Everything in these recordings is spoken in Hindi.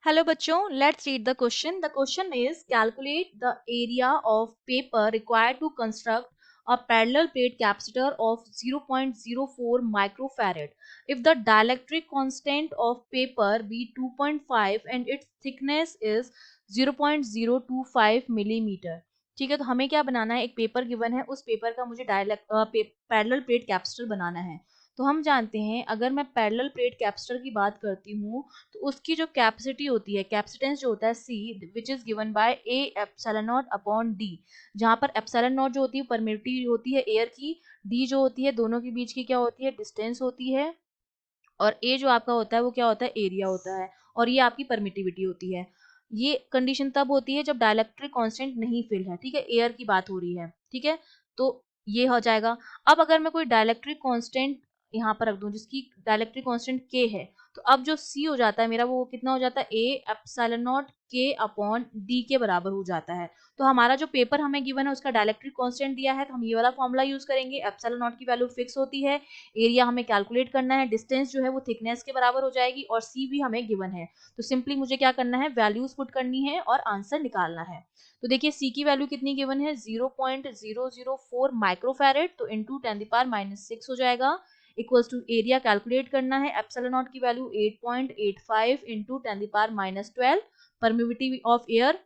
Hello बच्चों, let's read the question. The question is calculate the area of paper required to construct a parallel plate capacitor of 0.04 microfarad if the dielectric constant of paper be 2.5 and its thickness is 0.025 millimetre. ठीक है, तो हमें क्या बनाना है, एक पेपर गिवन है, उस पेपर का मुझे पैरेलल प्लेट कैपेसिटर बनाना है. तो हम जानते हैं अगर मैं पैरेलल प्लेट कैपेसिटर की बात करती हूँ तो उसकी जो कैपेसिटी होती है, कैपेसिटेंस जो होता है C which is given by A epsilon not upon D, जहाँ पर एप्सिलॉन नॉट जो होती है परमिटिविटी होती है एयर की, D जो होती है दोनों के बीच की क्या होती है, डिस्टेंस होती है, और A जो आपका होता है वो क्या होता है, एरिया होता है, और ये आपकी परमिटिविटी होती है. ये कंडीशन तब होती है जब डाइलेक्ट्रिक कांस्टेंट नहीं फिल है. ठीक है, एयर की बात हो रही है. ठीक है, तो ये हो जाएगा. अब अगर मैं कोई डाइलेक्ट्रिक कांस्टेंट यहाँ पर रख दूं जिसकी डाइलेक्ट्रिक कांस्टेंट K है, तो अब जो C हो जाता है मेरा वो कितना हो जाता है, A epsilon not K upon D के बराबर हो जाता है. तो हमारा जो पेपर हमें गिवन है उसका डाइलेक्ट्रिक कांस्टेंट दिया है, तो हम ये वाला फॉर्मूला यूज करेंगे. एप्सिलॉन नॉट की वैल्यू फिक्स होती है, एरिया हमें कैलकुलेट करना है, डिस्टेंस जो है वो थिकनेस के बराबर हो जाएगी, और C भी हमें गिवन है. तो सिंपली मुझे क्या करना है, वैल्यूज पुट करनी है और आंसर निकालना है. तो देखिए C की वैल्यू कितनी गिवन है, 0.004 माइक्रोफैरेड, तो इनटू 10⁻⁶ हो जाएगा, इक्वल्स टू एरिया कैलकुलेट करना है, एप्सिलॉन नॉट की value 8.85 into 10⁻12, permittivity of air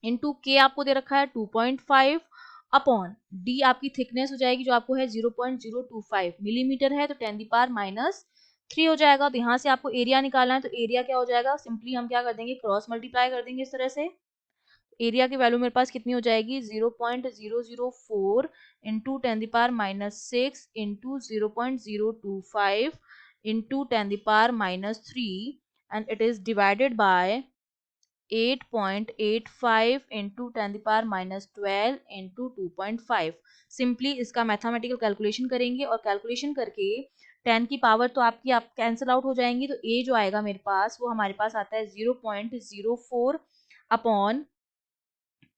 into के आपको दे रखा है 2.5 अपॉन डी आपकी थिकनेस हो जाएगी जो आपको है 0.025 मिलीमीटर है, तो 10⁻³ हो जाएगा. तो यहाँ से आपको एरिया निकालना है, तो एरिया क्या हो जाएगा, सिंपली हम क्या कर देंगे, क्रॉस मल्टीप्लाई कर देंगे इस तरह से. एरिया की वैल्यू मेरे पास कितनी हो जाएगी, 0.004 into 10⁻⁶ into 0.025 into 10⁻³ and it is divided by 8.85 into 10⁻12 into 2.5. Simply इसका मैथमेटिकल कैलकुलेशन करेंगे, और कैलकुलेशन करके 10 की पावर तो आपकी आप कैंसिल आउट हो जाएंगी, तो ए जो आएगा मेरे पास वो हमारे पास आता है 0.04 अपॉन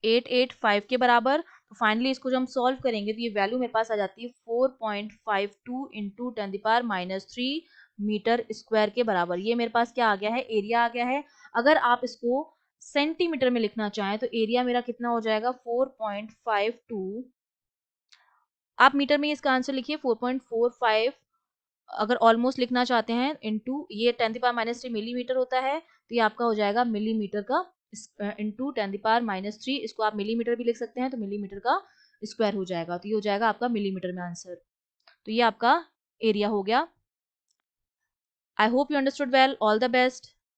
885 के बराबर. तो फाइनली इसको जब हम सॉल्व करेंगे तो ये वैल्यू मेरे पास आ जाती है 4.52 इंटू 10⁻³ मीटर स्क्वायर के बराबर. ये मेरे पास क्या आ गया है, एरिया आ गया है. अगर आप इसको सेंटीमीटर में लिखना चाहें तो एरिया मेरा कितना हो जाएगा, 4.52, आप मीटर में इसका आंसर लिखिए 4.45, अगर ऑलमोस्ट लिखना चाहते हैं, इनटू ये 10⁻³ मिलीमीटर होता है, तो ये आपका हो जाएगा मिलीमीटर का इंटू 10⁻³ इसको आप मिलीमीटर भी लिख सकते हैं, तो मिलीमीटर का स्क्वायर हो जाएगा, तो ये हो जाएगा आपका मिलीमीटर में आंसर. तो ये आपका एरिया हो गया. I hope you understood well. All the best.